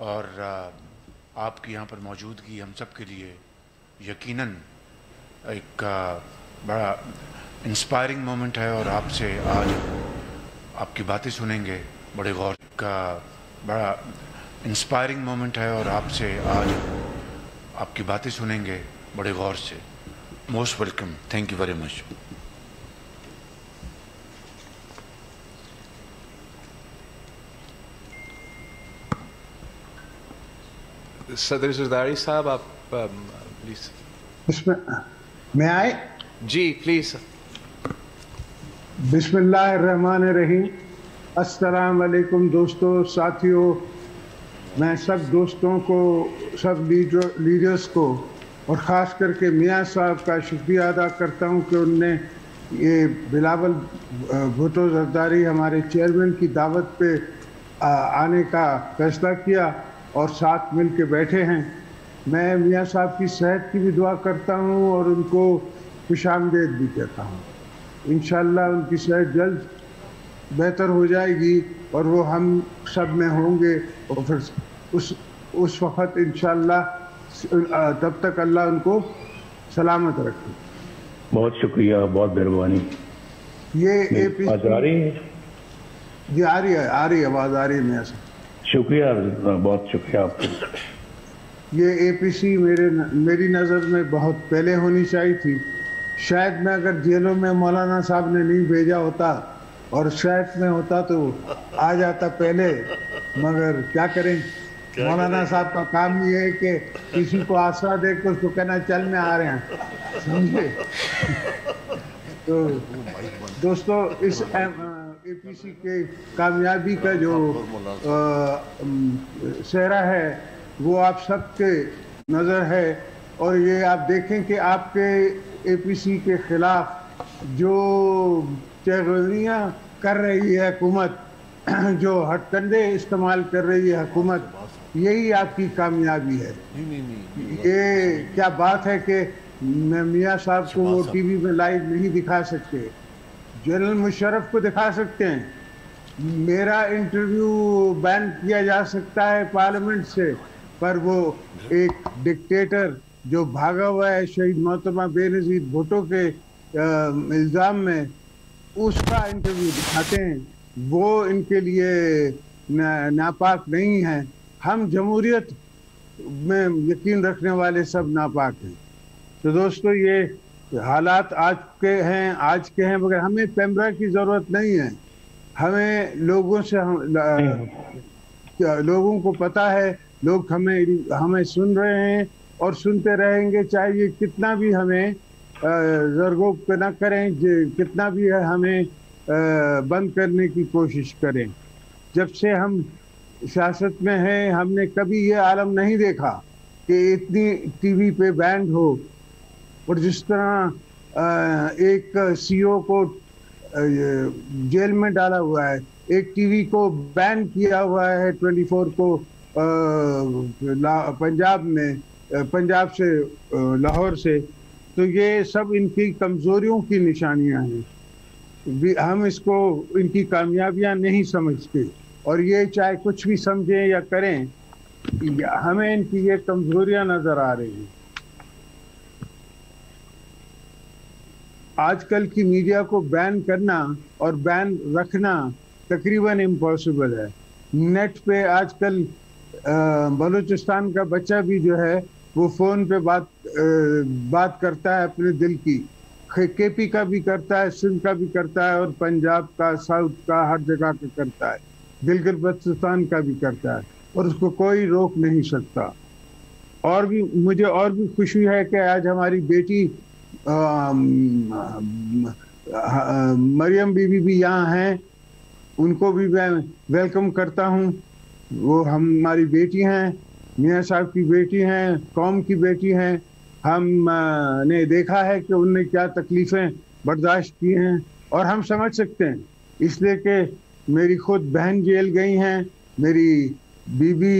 اور آپ کی یہاں پر موجودگی ہم سب کے لیے یقیناً ایک بڑا انسپائرنگ مومنٹ ہے، اور آپ سے آج آپ کی باتیں سنیں گے بڑے غور کا بڑا انسپائرنگ مومنٹ ہے، اور آپ سے آج آپ کی باتیں سنیں گے بڑے غور سے. Most welcome. Thank you very much. صدر زرداری صاحب آپ پلیز. میں آئے؟ جی پلیز. بسم اللہ الرحمن الرحیم. السلام علیکم دوستو، ساتھیوں. میں سب دوستوں کو، سب لیڈرز کو، اور خاص کر کے میاں صاحب کا شکریہ ادا کرتا ہوں کہ انہوں نے یہ بلاول بھٹو زرداری ہمارے چیئرمین کی دعوت پہ آنے کا فیصلہ کیا اور ساتھ مل کے بیٹھے ہیں. میں میاں صاحب کی صحت کی بھی دعا کرتا ہوں اور ان کو خوش آمدید بھی کہتا ہوں. انشاءاللہ ان کی صحت جلد بہتر ہو جائے گی اور وہ ہم سب میں ہوں گے، اور پھر اس وقت انشاءاللہ تب تک اللہ ان کو سلامت رکھے. بہت شکریہ، بہت مہربانی. یہ اے پی آواز آ رہی ہے؟ جی آ رہی ہے آواز آ رہی ہے میاں صاحب. شکریہ، بہت شکریہ آپ کو. یہ اے پی سی میری نظر میں بہت پہلے ہونی چاہیے تھی. شاید میں اگر جیلوں میں مولانا صاحب نے نہیں بھیجا ہوتا اور شاید میں ہوتا تو آ جاتا پہلے، مگر کیا کریں. مولانا صاحب کا کام یہ ہے کہ کسی کو آسرا دے کر اس کو کہنا چل میں آ رہے ہیں، سمجھے. تو دوستو، اس اے پی سی کے کامیابی کا جو صحرا ہے وہ آپ سب کے نظر ہے، اور یہ آپ دیکھیں کہ آپ کے اے پی سی کے خلاف جو چغلیاں کر رہی ہے حکومت، جو ہتھ کنڈے استعمال کر رہی ہے حکومت، یہی آپ کی کامیابی ہے. یہ کیا بات ہے کہ میاں صاحب کو وہ ٹی وی میں لائیو نہیں دکھا سکتے، جنرل مشرف کو دکھا سکتے ہیں. میرا انٹرویو بین کیا جا سکتا ہے پارلیمنٹ سے، پر وہ ایک ڈکٹیٹر جو بھاگا ہوا ہے شہید محترمہ بے نظیر بھٹو کے الزام میں، اس کا انٹرویو دکھاتے ہیں. وہ ان کے لیے ناپاک نہیں ہیں. ہم جمہوریت میں یقین رکھنے والے سب ناپاک ہیں. تو دوستو، یہ حالات آج کے ہیں، مگر ہمیں پیمرا کی ضرورت نہیں ہے. ہمیں لوگوں کو پتا ہے، لوگ ہمیں سن رہے ہیں اور سنتے رہیں گے، چاہے یہ کتنا بھی ہمیں زرگوب پہ نہ کریں، کتنا بھی ہمیں بند کرنے کی کوشش کریں. جب سے ہم سیاست میں ہیں، ہم نے کبھی یہ عالم نہیں دیکھا کہ اتنی ٹی وی پہ بینڈ ہو، اور جس طرح ایک سی او کو جیل میں ڈالا ہوا ہے، ایک ٹی وی کو بین کیا ہوا ہے 24 کو پنجاب سے، لاہور سے. تو یہ سب ان کی کمزوریوں کی نشانیاں ہیں. ہم اس کو ان کی کامیابیاں نہیں سمجھتے، اور یہ چاہے کچھ بھی سمجھیں یا کریں، ہمیں ان کی یہ کمزوریاں نظر آ رہی ہیں. آج کل کی میڈیا کو بین کرنا اور بین رکھنا تقریباً امپاسبل ہے. نیٹ پہ آج کل بلوچستان کا بچہ بھی جو ہے وہ فون پہ بات کرتا ہے اپنے دل کی. کے پی کا بھی کرتا ہے، سندھ کا بھی کرتا ہے، اور پنجاب کا، ساؤتھ کا، ہر جگہ کا کرتا ہے. گلگت بلتستان کا بھی کرتا ہے، اور اس کو کوئی روک نہیں سکتا. مجھے اور بھی خوشی ہے کہ آج ہماری بیٹی مریم بی بی بھی یہاں ہیں. ان کو بھی میں ویلکم کرتا ہوں. وہ ہماری بیٹی ہیں، میاں صاحب کی بیٹی ہیں، قوم کی بیٹی ہیں. ہم نے دیکھا ہے کہ ان نے کیا تکلیفیں برداشت کی ہیں، اور ہم سمجھ سکتے ہیں، اس لیے کہ میری خود بہن جیل گئی ہیں، میری بی بی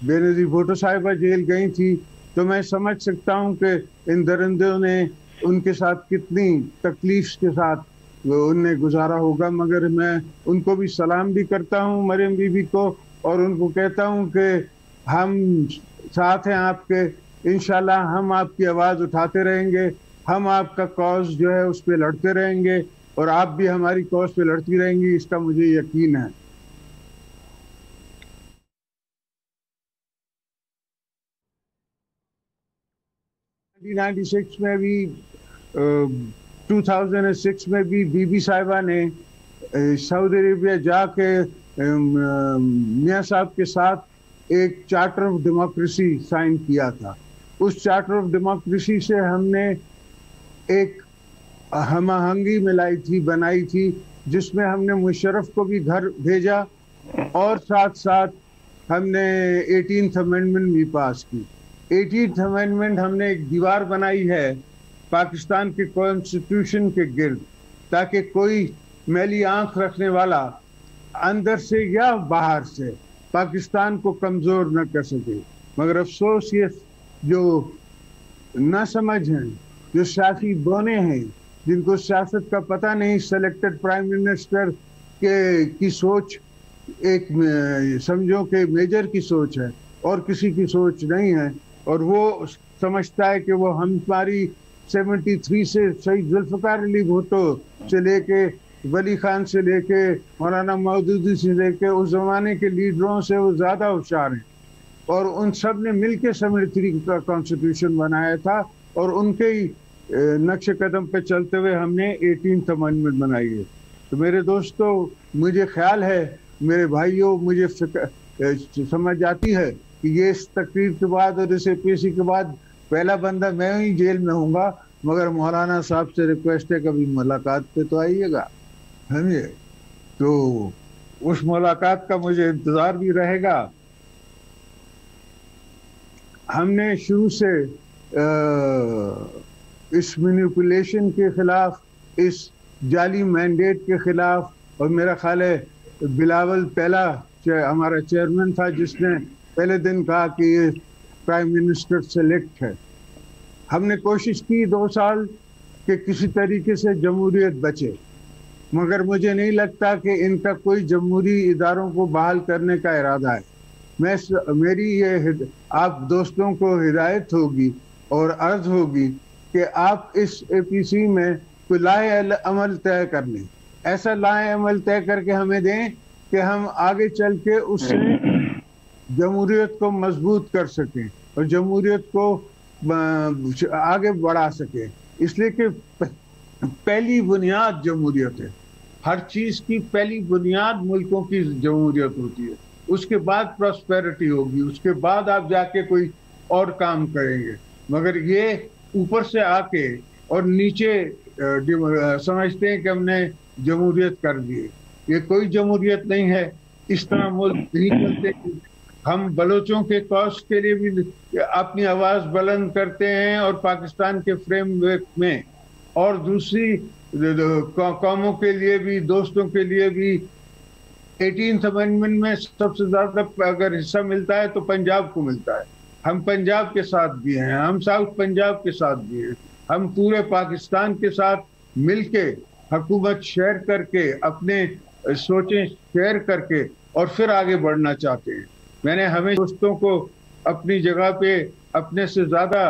بے نظیر بھٹو صاحبہ جیل گئی تھی. تو میں سمجھ سکتا ہوں کہ ان درندوں نے ان کے ساتھ کتنی تکلیف کے ساتھ ان نے گزارا ہوگا. مگر میں ان کو بھی سلام بھی کرتا ہوں، مریم بی بی کو، اور ان کو کہتا ہوں کہ हम साथ हैं आपके, इंशाल्लाह हम आपकी आवाज़ उठाते रहेंगे, हम आपका कॉज जो है उस पर लड़ते रहेंगे और आप भी हमारी कॉज पे लड़ती रहेंगी, इसका मुझे यकीन है। में भी 2006 में भी बीबी साहिबा ने सऊदी अरेबिया जाके मियाँ साहब के साथ एक चार्टर ऑफ डेमोक्रेसी साइन किया था। उस चार्टर ऑफ डेमोक्रेसी से हमने एक हमआहंगी बनाई थी, जिसमें हमने मुशर्रफ को भी घर भेजा और साथ साथ हमने 18th अमेंडमेंट भी पास की। 18th अमेंडमेंट हमने एक दीवार बनाई है पाकिस्तान के कॉन्स्टिट्यूशन के गिर्द, ताकि कोई मैली आंख रखने वाला अंदर से या बाहर से पाकिस्तान को कमज़ोर न कर सके। मगर अफसोस ये जो ना समझ हैं, जो सियासी बोने हैं, जिनको सियासत का पता नहीं, सेलेक्टेड प्राइम मिनिस्टर की सोच एक समझो कि मेजर की सोच है और किसी की सोच नहीं है, और वो समझता है कि वो हमारी 73 से शहीद जुल्फ़िकार अली भुट्टो से लेके वली खान से लेके मौलाना मौदूदी से लेके उस जमाने के लीडरों से वो ज़्यादा होशियार हैं, और उन सब ने मिलके 73 का कॉन्स्टिट्यूशन बनाया था, और उनके ही नक्शे कदम पे चलते हुए हमने 18th अमेंडमेंट बनाई है। तो मेरे दोस्तों, मुझे ख्याल है, मेरे भाइयों, मुझे समझ आती है कि ये इस तकरीर के बाद और इस APC के बाद पहला बंदा मैं ही जेल में हूँगा, मगर मौलाना साहब से रिक्वेस्ट है कभी मुलाकात पे तो आइएगा, समझे। तो उस मुलाकात का मुझे इंतज़ार भी रहेगा। हमने शुरू से इस मैनिपुलेशन के खिलाफ, इस जाली मैंडेट के खिलाफ, और मेरा ख्याल है बिलावल पहला हमारा चेयरमैन था जिसने पहले दिन कहा कि ये प्राइम मिनिस्टर सेलेक्ट है। हमने कोशिश की 2 साल कि किसी तरीके से जमहूरियत बचे, मगर मुझे नहीं लगता कि इनका कोई जमहूरी इदारों को बहाल करने का इरादा है। मेरी ये आप दोस्तों को हिदायत होगी और अर्ज होगी कि आप इस APC में कोई लाए अमल तय कर लें, ऐसा लाए अमल तय करके हमें दें कि हम आगे चल के उससे जमहूरियत को मजबूत कर सकें और जमहूरियत को आगे बढ़ा सकें। इसलिए कि पहली बुनियाद जमहूरियत है, हर चीज़ की पहली बुनियाद मुल्कों की जमहूरियत होती है, उसके बाद प्रॉस्पेरिटी होगी, उसके बाद आप जाके कोई और काम करेंगे। मगर ये ऊपर से आके और नीचे समझते हैं कि हमने जमहूरियत कर दी, ये कोई जमहूरियत नहीं है। इस तरह मुल्क नहीं चलते। हम बलोचों के कॉज के लिए भी अपनी आवाज़ बुलंद करते हैं और पाकिस्तान के फ्रेमवर्क में, और दूसरी कौमों के लिए भी, दोस्तों के लिए भी। 18th अमेंडमेंट में सबसे ज़्यादा अगर हिस्सा मिलता है तो पंजाब को मिलता है। हम पंजाब के साथ भी हैं, हम साउथ पंजाब के साथ भी हैं, हम पूरे पाकिस्तान के साथ मिलके हुकूमत शेयर करके, अपने सोचें शेयर करके और फिर आगे बढ़ना चाहते हैं। मैंने हमें दोस्तों को अपनी जगह पे अपने से ज़्यादा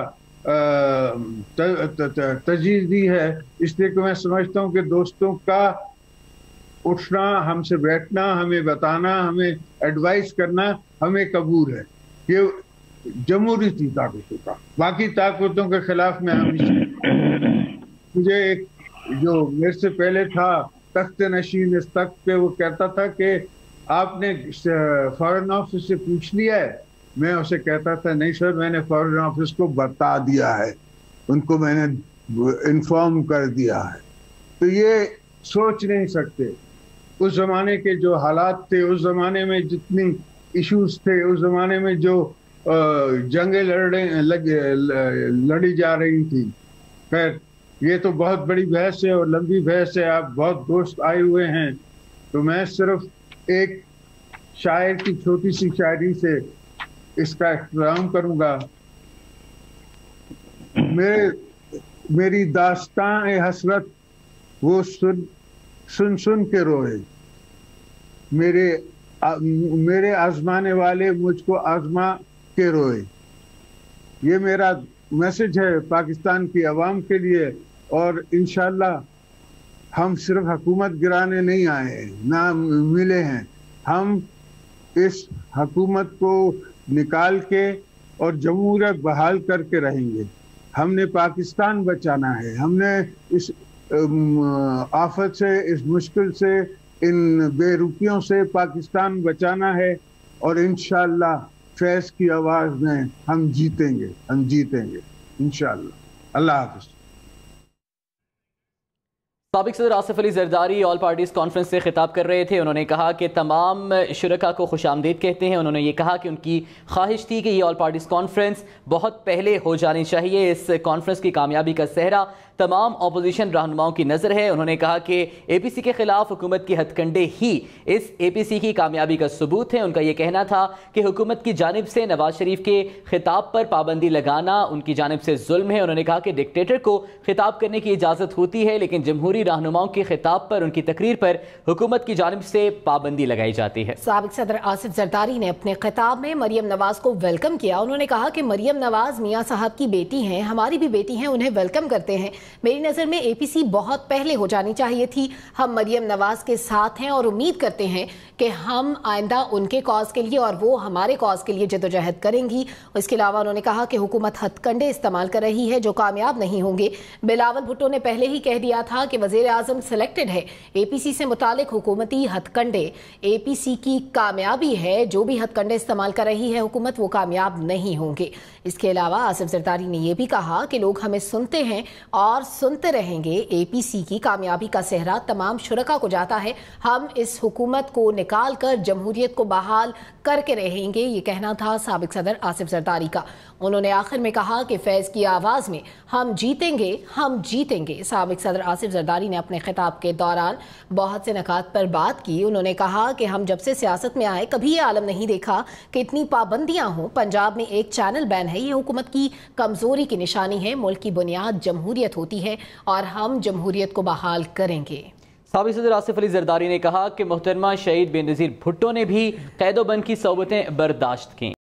तरजीह दी है, इसलिए कि मैं समझता हूँ कि दोस्तों का उठना, हमसे बैठना, हमें बताना, हमें एडवाइस करना हमें कबूल है। ये जमहूरी ताकतों का, बाकी ताकतों के खिलाफ में हमेशा, मुझे एक जो मेरे से पहले था तख्त नशीन, इस तख्त पे वो कहता था कि आपने फॉरेन ऑफिस से पूछ लिया है। मैं उसे कहता था नहीं सर, मैंने फॉरेन ऑफिस को बता दिया है, उनको मैंने इन्फॉर्म कर दिया है। तो ये सोच नहीं सकते उस ज़माने के जो हालात थे, उस ज़माने में जितनी इश्यूज थे, उस ज़माने में जो जंगें लड़ी जा रही थी। खैर, ये तो बहुत बड़ी बहस है और लंबी बहस है। आप बहुत दोस्त आए हुए हैं, तो मैं सिर्फ एक शायर की छोटी सी शायरी से इसका इख्तिताम करूँगा। मेरी दास्तां हसरत वो सुन सुन के रोए, मेरे मेरे आजमाने वाले मुझको आजमा के रोए। ये मेरा मैसेज है पाकिस्तान की आवाम के लिए। और इंशाल्लाह हम सिर्फ हुकूमत गिराने नहीं आए हैं, ना मिले हैं। हम इस हुकूमत को निकाल के और जमहूरियत बहाल करके रहेंगे। हमने पाकिस्तान बचाना है, हमने इस आफत से, इस मुश्किल से, इन बेरुखियों से पाकिस्तान बचाना है। और इंशाअल्लाह फैज़ की आवाज़ में हम जीतेंगे, इंशाअल्लाह। अल्लाह हाफ़िज़। साबिक सदर Asif Ali Zardari all parties conference से खिताब कर रहे थे। उन्होंने कहा कि तमाम शुरका को खुशामदीद कहते हैं। उन्होंने ये कहा कि उनकी ख्वाहिश थी कि ये ऑल पार्टीज़ कॉन्फ्रेंस बहुत पहले हो जानी चाहिए। इस कॉन्फ्रेंस की कामयाबी का सेहरा तमाम अपोजिशन रहनुमाओं की नज़र है। उन्होंने कहा कि APC के खिलाफ हुकूमत की हथकंडे ही इस APC की कामयाबी का सबूत है। उनका ये कहना था कि हुकूमत की जानिब से नवाज शरीफ के खिताब पर पाबंदी लगाना उनकी जानिब से जुल्म है। उन्होंने कहा कि डिक्टेटर को खिताब करने की इजाज़त होती है, लेकिन जमहूरी रहनुमाओं के खिताब पर, उनकी तकरीर पर हुकूमत की जानिब से पाबंदी लगाई जाती है। साबिक सदर आसिफ जरदारी ने अपने खिताब में मरियम नवाज को वेलकम किया। उन्होंने कहा कि मरियम नवाज मियाँ साहब की बेटी हैं, हमारी भी बेटी हैं, उन्हें वेलकम करते हैं। मेरी नज़र में APC बहुत पहले हो जानी चाहिए थी। हम मरियम नवाज के साथ हैं और उम्मीद करते हैं कि हम आइंदा उनके कॉज के लिए और वो हमारे कॉज के लिए जद्दोजहद करेंगी। इसके अलावा उन्होंने कहा कि हुकूमत हथकंडे इस्तेमाल कर रही है जो कामयाब नहीं होंगे। बिलावल भुट्टो ने पहले ही कह दिया था कि वज़ीर आज़म सिलेक्टेड है। APC से मुतालिक हुकूमती हथकंडे APC की कामयाबी है। जो भी हथकंडे इस्तेमाल कर रही है हुकूमत, वो कामयाब नहीं होंगे। इसके अलावा आसिफ जरदारी ने यह भी कहा कि लोग हमें सुनते हैं और सुनते रहेंगे। APC की कामयाबी का सेहरा तमाम शुरका को जाता है। हम इस हुकूमत को निकाल कर जमहूरियत को बहाल करके रहेंगे। ये कहना था साबिक सदर आसिफ जरदारी का। उन्होंने आखिर में कहा कि फैज़ की आवाज़ में हम जीतेंगे, हम जीतेंगे। साबिक सदर आसिफ जरदारी ने अपने खिताब के दौरान बहुत से नकात पर बात की। उन्होंने कहा कि हम जब से सियासत में आए कभी ये आलम नहीं देखा कि इतनी पाबंदियां हों। पंजाब में एक चैनल बैन है, ये हुकूमत की कमज़ोरी की निशानी है। मुल्क की बुनियाद जमहूरियत होती है और हम जमहूरियत को बहाल करेंगे। साबिक सदर आसिफ अली जरदारी ने कहा कि मोहतरमा शहीद बेनज़ीर भुट्टो ने भी कैदोबंद की सोबतें बर्दाश्त की।